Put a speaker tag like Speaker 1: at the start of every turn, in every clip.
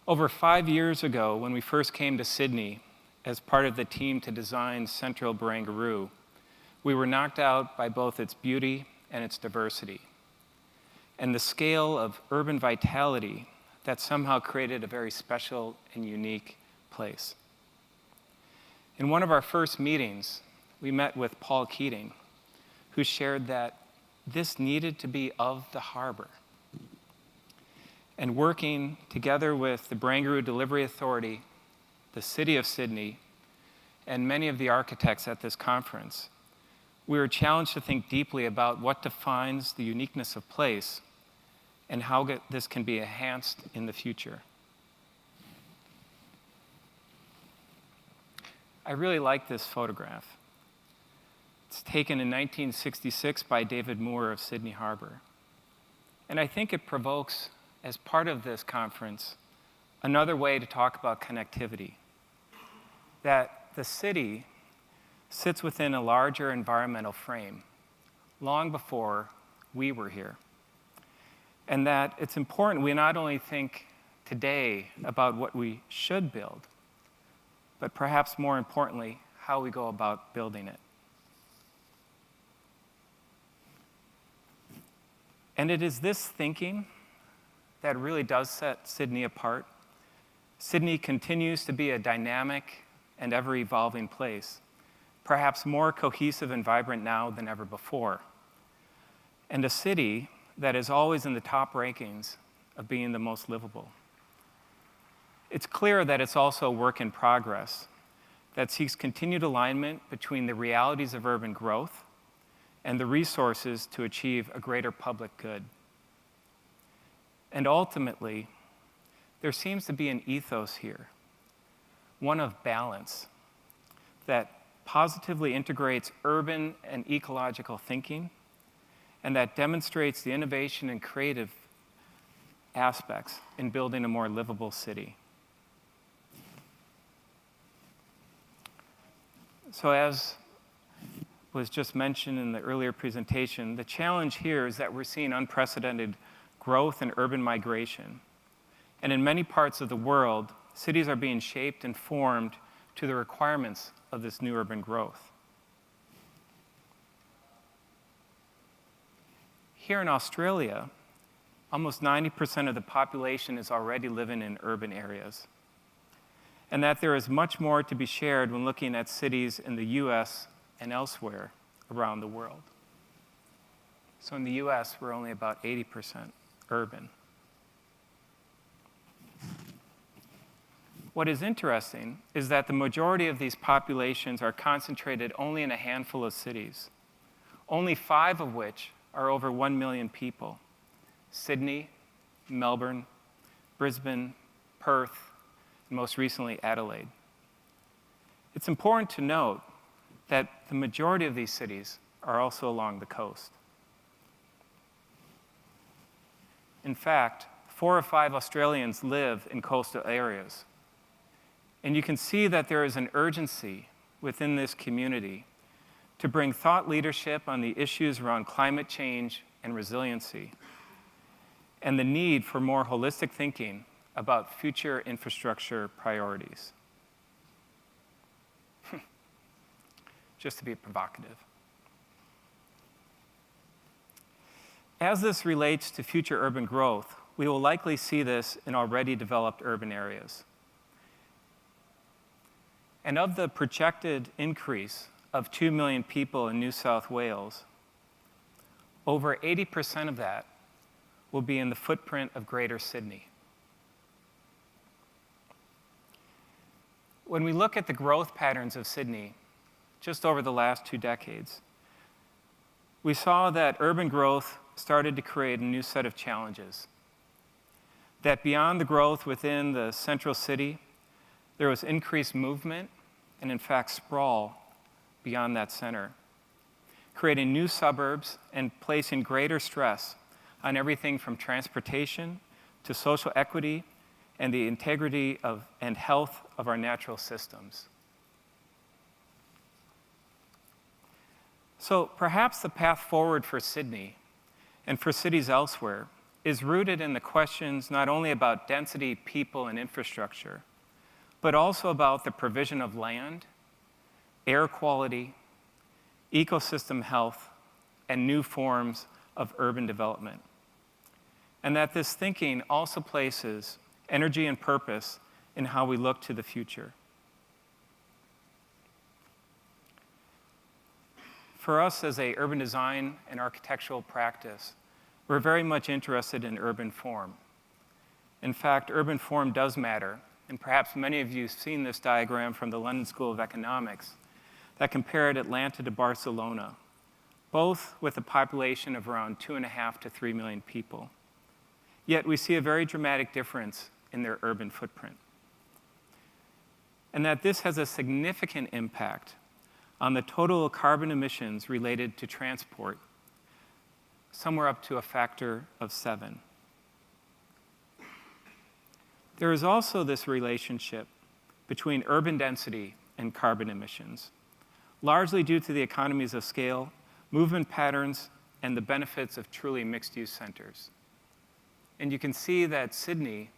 Speaker 1: Over 5 years ago, when we first came to Sydney as part of the team to design Central Barangaroo, we were knocked out by both its beauty and its diversity, and the scale of urban vitality that somehow created a very special and unique place. In one of our first meetings, we met with Paul Keating, who shared that this needed to be of the harbor. And working together with the Barangaroo Delivery Authority, the City of Sydney, and many of the architects at this conference, we were challenged to think deeply about what defines the uniqueness of place and how this can be enhanced in the future. I really like this photograph. It's taken in 1966 by David Moore of Sydney Harbor. And I think it provokes, as part of this conference, another way to talk about connectivity. That the city sits within a larger environmental frame, long before we were here. And that it's important we not only think today about what we should build, but perhaps more importantly, how we go about building it. And it is this thinking that really does set Sydney apart. Sydney continues to be a dynamic and ever-evolving place, perhaps more cohesive and vibrant now than ever before, and a city that is always in the top rankings of being the most livable. It's clear that it's also a work in progress that seeks continued alignment between the realities of urban growth and the resources to achieve a greater public good. And ultimately, there seems to be an ethos here, one of balance, that positively integrates urban and ecological thinking, and that demonstrates the innovation and creative aspects in building a more livable city. So as was just mentioned in the earlier presentation, the challenge here is that we're seeing unprecedented growth and urban migration. And in many parts of the world, cities are being shaped and formed to the requirements of this new urban growth. Here in Australia, almost 90% of the population is already living in urban areas, and that there is much more to be shared when looking at cities in the US and elsewhere around the world. So in the US, we're only about 80% urban. What is interesting is that the majority of these populations are concentrated only in a handful of cities, only 5 of which are over 1 million people: Sydney, Melbourne, Brisbane, Perth, and most recently Adelaide. It's important to note that the majority of these cities are also along the coast. In fact, 4 of 5 Australians live in coastal areas. And you can see that there is an urgency within this community to bring thought leadership on the issues around climate change and resiliency, and the need for more holistic thinking about future infrastructure priorities. Just to be provocative. As this relates to future urban growth, we will likely see this in already developed urban areas. And of the projected increase of 2 million people in New South Wales, over 80% of that will be in the footprint of Greater Sydney. When we look at the growth patterns of Sydney just over the last 2 decades, we saw that urban growth started to create a new set of challenges. That beyond the growth within the central city, there was increased movement and, in fact, sprawl beyond that center, creating new suburbs and placing greater stress on everything from transportation to social equity and the integrity of and health of our natural systems. So perhaps the path forward for Sydney and for cities elsewhere is rooted in the questions not only about density, people, and infrastructure, but also about the provision of land, air quality, ecosystem health, and new forms of urban development. And that this thinking also places energy and purpose in how we look to the future. For us as a urban design and architectural practice, we're very much interested in urban form. In fact, urban form does matter, and perhaps many of you have seen this diagram from the London School of Economics that compared Atlanta to Barcelona, both with a population of around 2.5 to 3 million people. Yet we see a very dramatic difference in their urban footprint. And that this has a significant impact on the total carbon emissions related to transport, somewhere up to a factor of 7. There is also this relationship between urban density and carbon emissions, largely due to the economies of scale, movement patterns, and the benefits of truly mixed-use centers. And you can see that Sydney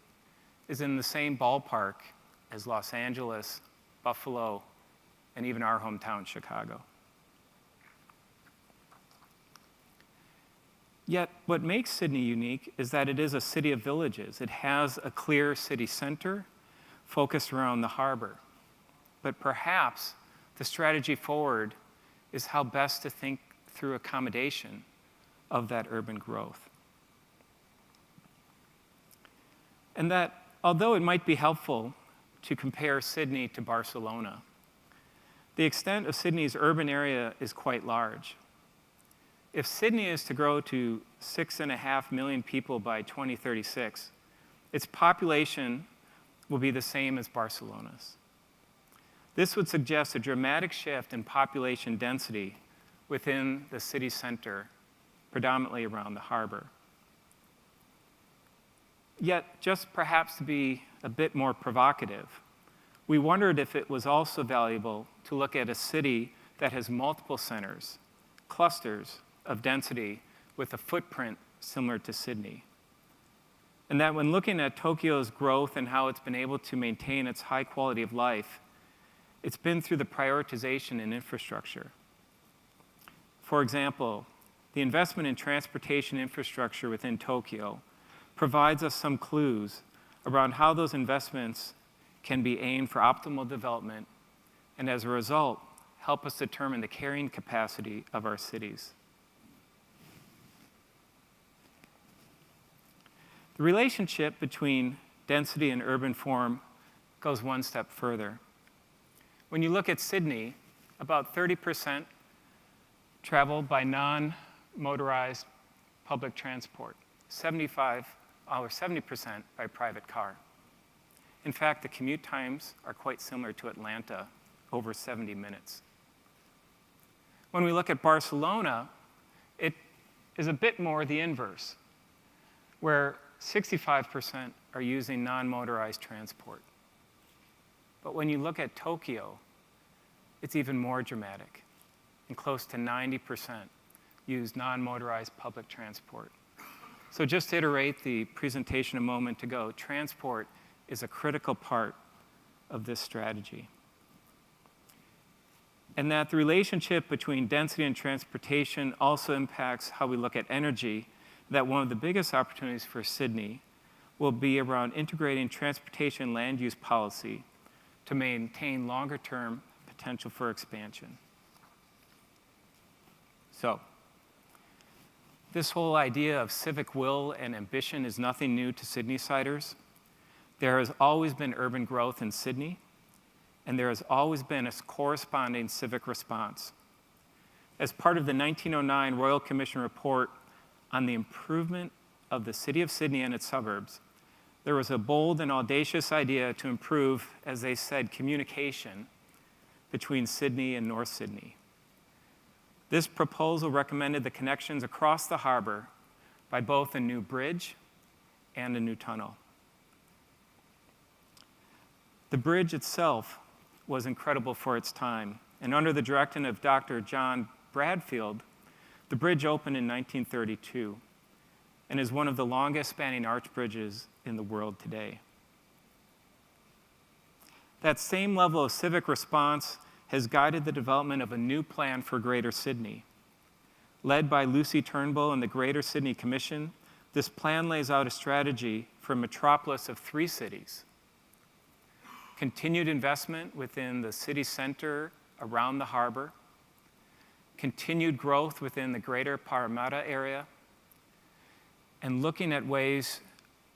Speaker 1: is in the same ballpark as Los Angeles, Buffalo, and even our hometown, Chicago. Yet, what makes Sydney unique is that it is a city of villages. It has a clear city center focused around the harbor. But perhaps the strategy forward is how best to think through accommodation of that urban growth. And that although it might be helpful to compare Sydney to Barcelona, the extent of Sydney's urban area is quite large. If Sydney is to grow to 6.5 million people by 2036, its population will be the same as Barcelona's. This would suggest a dramatic shift in population density within the city center, predominantly around the harbor. Yet, just perhaps to be a bit more provocative, we wondered if it was also valuable to look at a city that has multiple centers, clusters of density with a footprint similar to Sydney. And that when looking at Tokyo's growth and how it's been able to maintain its high quality of life, it's been through the prioritization in infrastructure. For example, the investment in transportation infrastructure within Tokyo provides us some clues around how those investments can be aimed for optimal development, and as a result, help us determine the carrying capacity of our cities. The relationship between density and urban form goes one step further. When you look at Sydney, about 30% travel by non-motorized public transport, 70% by private car. In fact, the commute times are quite similar to Atlanta, over 70 minutes. When we look at Barcelona, it is a bit more the inverse, where 65% are using non-motorized transport. But when you look at Tokyo, it's even more dramatic, and close to 90% use non-motorized public transport. So just to iterate the presentation a moment ago, transport is a critical part of this strategy. And that the relationship between density and transportation also impacts how we look at energy, that one of the biggest opportunities for Sydney will be around integrating transportation land use policy to maintain longer-term potential for expansion. So, this whole idea of civic will and ambition is nothing new to Sydneysiders. There has always been urban growth in Sydney, and there has always been a corresponding civic response. As part of the 1909 Royal Commission report on the improvement of the city of Sydney and its suburbs, there was a bold and audacious idea to improve, as they said, communication between Sydney and North Sydney. This proposal recommended the connections across the harbor by both a new bridge and a new tunnel. The bridge itself was incredible for its time, and under the direction of Dr. John Bradfield, the bridge opened in 1932. and is one of the longest spanning arch bridges in the world today. That same level of civic response has guided the development of a new plan for Greater Sydney. Led by Lucy Turnbull and the Greater Sydney Commission, this plan lays out a strategy for a metropolis of 3 cities. Continued investment within the city center around the harbor, continued growth within the greater Parramatta area, and looking at ways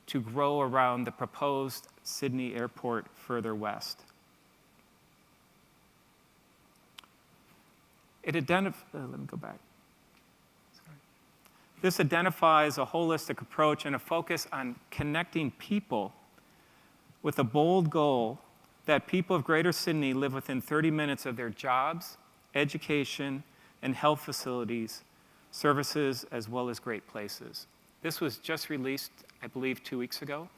Speaker 1: to grow around the proposed Sydney Airport further west. Let me go back. Sorry. This identifies a holistic approach and a focus on connecting people with a bold goal that people of Greater Sydney live within 30 minutes of their jobs, education, and health facilities, services, as well as great places. This was just released, I believe, 2 weeks ago.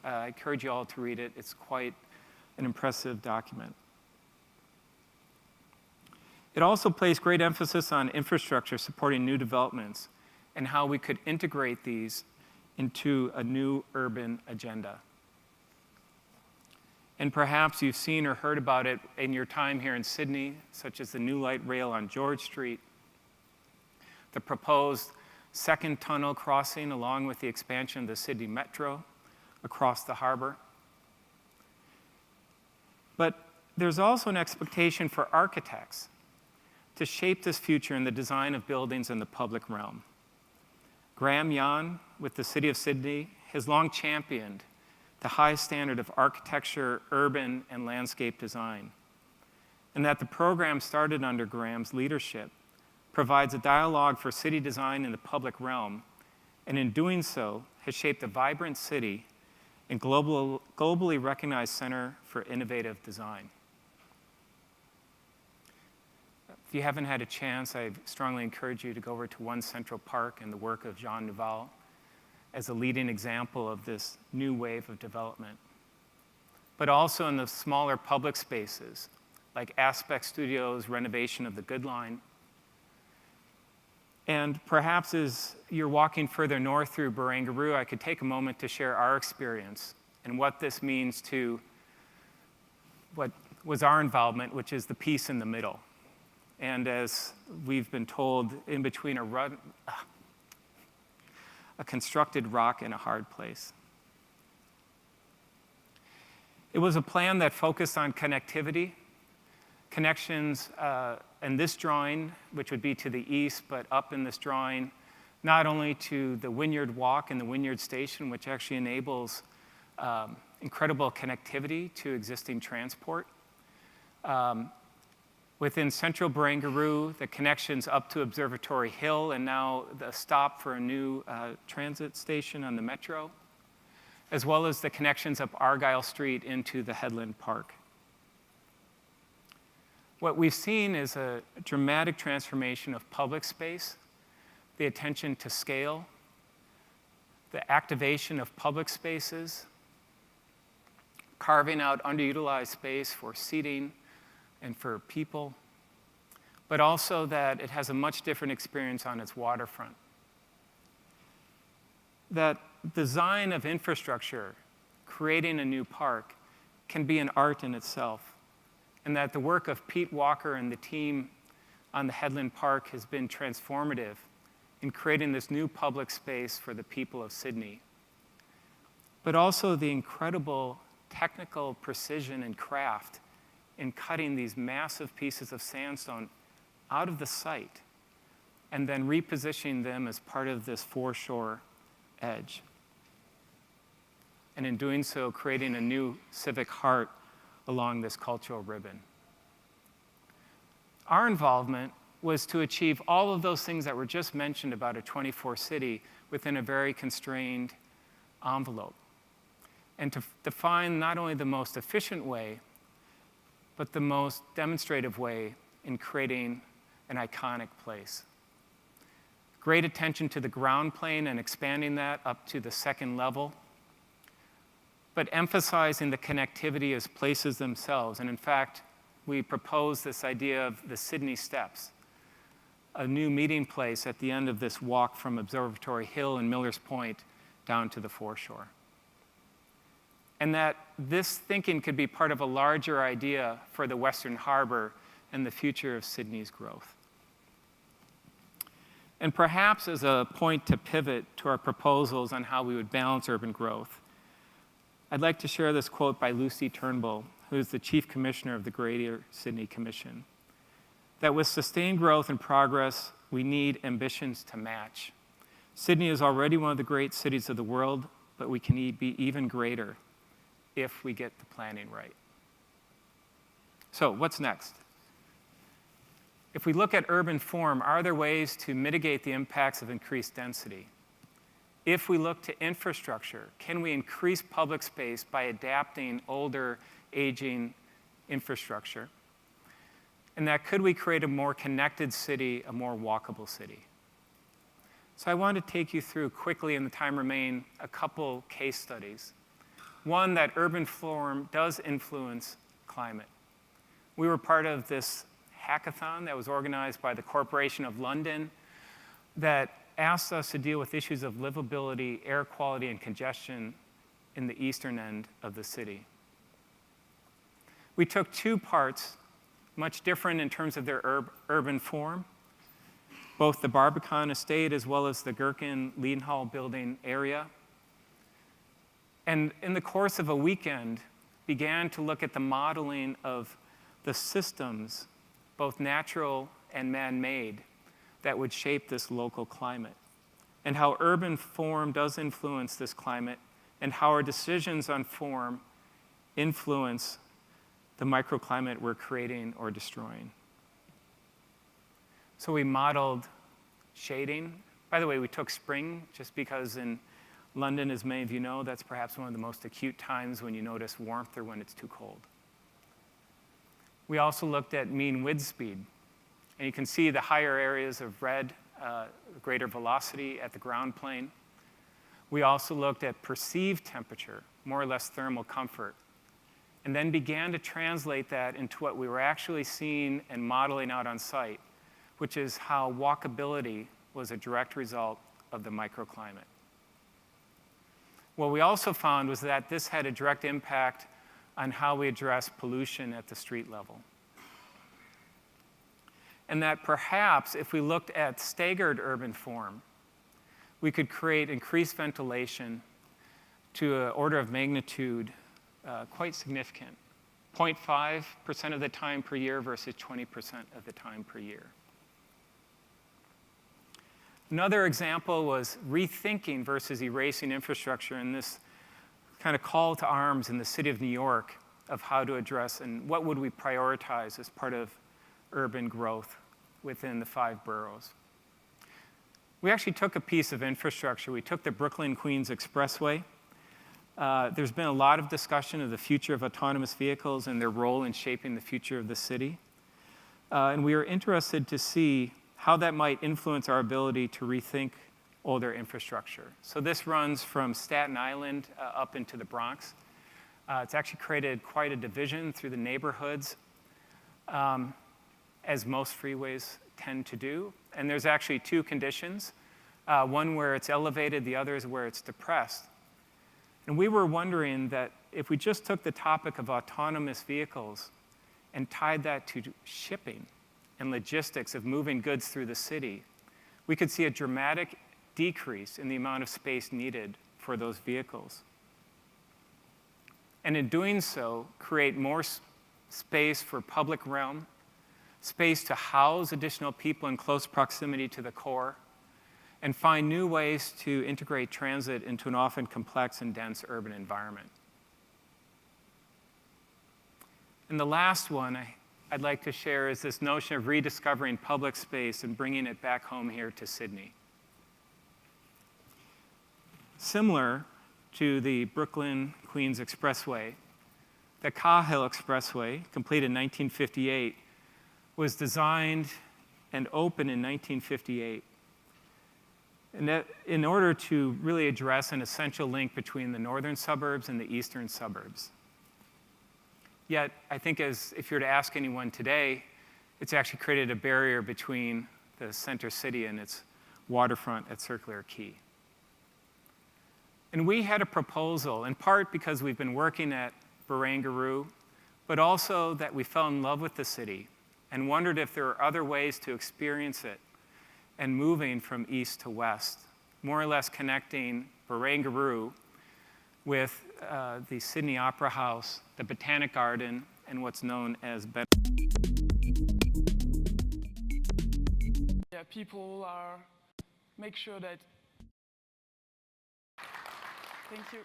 Speaker 1: I encourage you all to read it. It's quite an impressive document. It also placed great emphasis on infrastructure supporting new developments and how we could integrate these into a new urban agenda. And perhaps you've seen or heard about it in your time here in Sydney, such as the new light rail on George Street, the proposed second tunnel crossing along with the expansion of the Sydney Metro across the harbor. But there's also an expectation for architects to shape this future in the design of buildings in the public realm. Graham Yan, with the City of Sydney, has long championed the high standard of architecture, urban, and landscape design, and that the program started under Graham's leadership provides a dialogue for city design in the public realm, and in doing so, has shaped a vibrant city and globally recognized center for innovative design. If you haven't had a chance, I strongly encourage you to go over to One Central Park and the work of Jean Nouvel as a leading example of this new wave of development. But also in the smaller public spaces, like Aspect Studios' renovation of the Good Line. And perhaps as you're walking further north through Barangaroo, I could take a moment to share our experience and what this means to what was our involvement, which is the piece in the middle. And as we've been told, in between a constructed rock and a hard place. It was a plan that focused on connectivity, connections in this drawing, which would be to the east, but up in this drawing, not only to the Wynyard Walk and the Wynyard Station, which actually enables incredible connectivity to existing transport. Within central Barangaroo, the connections up to Observatory Hill, and now the stop for a new transit station on the Metro, as well as the connections up Argyle Street into the Headland Park. What we've seen is a dramatic transformation of public space, the attention to scale, the activation of public spaces, carving out underutilized space for seating and for people, but also that it has a much different experience on its waterfront. That design of infrastructure, creating a new park, can be an art in itself, and that the work of Pete Walker and the team on the Headland Park has been transformative in creating this new public space for the people of Sydney. But also the incredible technical precision and craft in cutting these massive pieces of sandstone out of the site and then repositioning them as part of this foreshore edge. And in doing so, creating a new civic heart along this cultural ribbon. Our involvement was to achieve all of those things that were just mentioned about a 24 city within a very constrained envelope. And to define not only the most efficient way, but the most demonstrative way in creating an iconic place. Great attention to the ground plane and expanding that up to the second level, but emphasizing the connectivity as places themselves. And in fact, we proposed this idea of the Sydney Steps, a new meeting place at the end of this walk from Observatory Hill and Miller's Point down to the foreshore. And that this thinking could be part of a larger idea for the Western Harbor and the future of Sydney's growth. And perhaps as a point to pivot to our proposals on how we would balance urban growth, I'd like to share this quote by Lucy Turnbull, who is the Chief Commissioner of the Greater Sydney Commission, that with sustained growth and progress, we need ambitions to match. Sydney is already one of the great cities of the world, but we can be even greater if we get the planning right. So what's next? If we look at urban form, are there ways to mitigate the impacts of increased density? If we look to infrastructure, can we increase public space by adapting older, aging infrastructure? And that could we create a more connected city, a more walkable city? So I want to take you through quickly, in the time remaining, a couple case studies. One, that urban form does influence climate. We were part of this hackathon that was organized by the Corporation of London that asked us to deal with issues of livability, air quality, and congestion in the eastern end of the city. We took two parts, much different in terms of their urban form, both the Barbican Estate as well as the Gherkin Leadenhall building area. And in the course of a weekend, began to look at the modeling of the systems, both natural and man-made, that would shape this local climate, and how urban form does influence this climate, and how our decisions on form influence the microclimate we're creating or destroying. So we modeled shading. By the way, we took spring just because in London, as many of you know, that's perhaps one of the most acute times when you notice warmth or when it's too cold. We also looked at mean wind speed. And you can see the higher areas of red, greater velocity at the ground plane. We also looked at perceived temperature, more or less thermal comfort, and then began to translate that into what we were actually seeing and modeling out on site, which is how walkability was a direct result of the microclimate. What we also found was that this had a direct impact on how we address pollution at the street level. And that perhaps if we looked at staggered urban form, we could create increased ventilation to an order of magnitude quite significant, 0.5% of the time per year versus 20% of the time per year. Another example was rethinking versus erasing infrastructure, and this kind of call to arms in the city of New York of how to address and what would we prioritize as part of urban growth within the 5 boroughs. We actually took a piece of infrastructure. We took the Brooklyn-Queens Expressway. There's been a lot of discussion of the future of autonomous vehicles and their role in shaping the future of the city. And we were interested to see how that might influence our ability to rethink older infrastructure. So this runs from Staten Island up into the Bronx. It's actually created quite a division through the neighborhoods, as most freeways tend to do. And there's actually 2 conditions, one where it's elevated, the other is where it's depressed. And we were wondering that if we just took the topic of autonomous vehicles and tied that to shipping and logistics of moving goods through the city, we could see a dramatic decrease in the amount of space needed for those vehicles. And in doing so, create more space for public realm, space to house additional people in close proximity to the core, and find new ways to integrate transit into an often complex and dense urban environment. And the last one I'd like to share is this notion of rediscovering public space and bringing it back home here to Sydney. Similar to the Brooklyn-Queens Expressway, the Cahill Expressway, completed in 1958, was designed and opened in 1958. And that, in order to really address an essential link between the northern suburbs and the eastern suburbs. Yet, I think if you were to ask anyone today, it's actually created a barrier between the center city and its waterfront at Circular Quay. And we had a proposal, in part because we've been working at Barangaroo, but also that we fell in love with the city and wondered if there were other ways to experience it and moving from east to west, more or less connecting Barangaroo with the Sydney Opera House, the Botanic Garden, and what's known as
Speaker 2: people are make sure that. Thank you.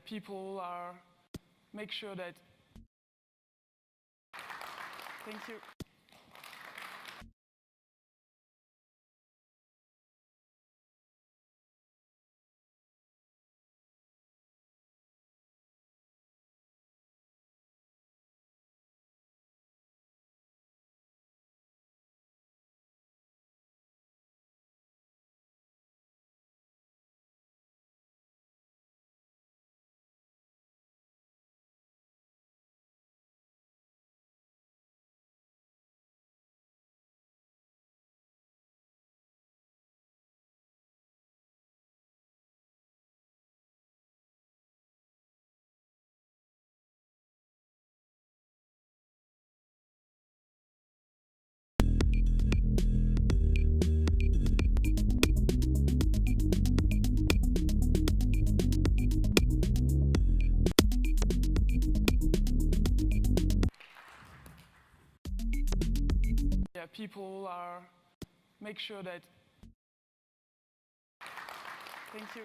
Speaker 2: People are make sure that. Thank you. People are make sure that. Thank you.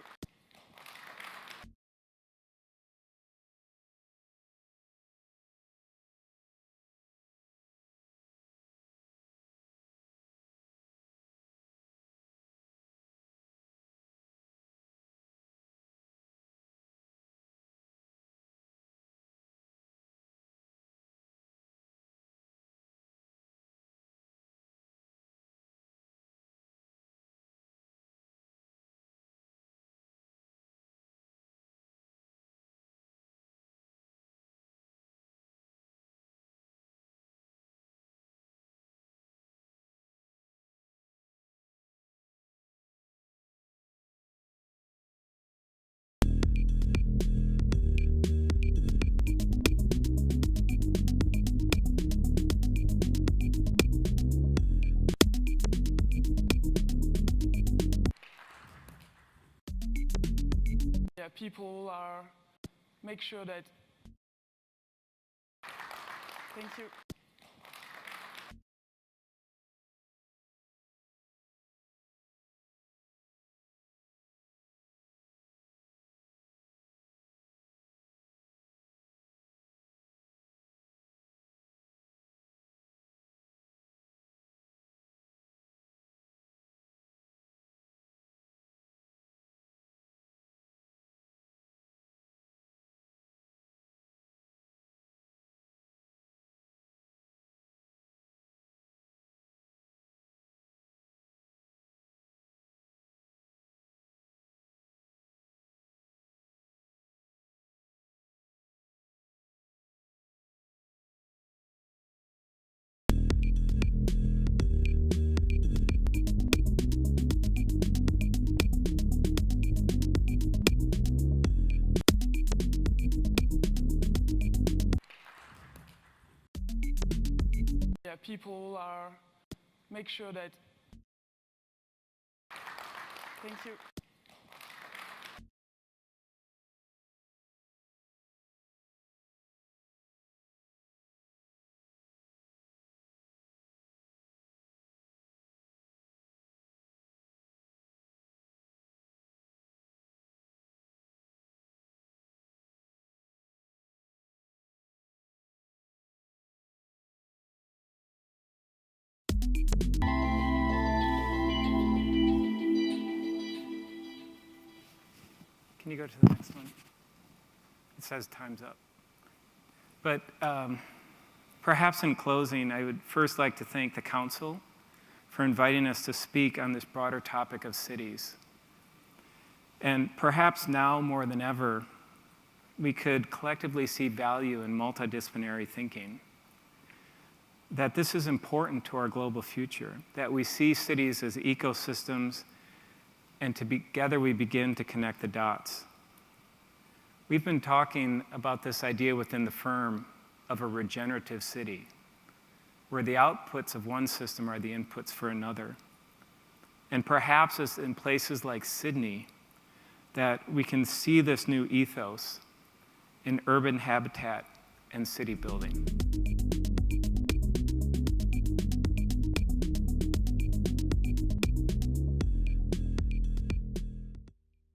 Speaker 2: People are make sure that. Thank you. People are make sure that. Thank you.
Speaker 1: Can you go to the next one? It says time's up. But perhaps in closing, I would first like to thank the Council for inviting us to speak on this broader topic of cities. And perhaps now more than ever, we could collectively see value in multidisciplinary thinking. That this is important to our global future, that we see cities as ecosystems, and together we begin to connect the dots. We've been talking about this idea within the firm of a regenerative city, where the outputs of one system are the inputs for another. And perhaps it's in places like Sydney that we can see this new ethos in urban habitat and city building.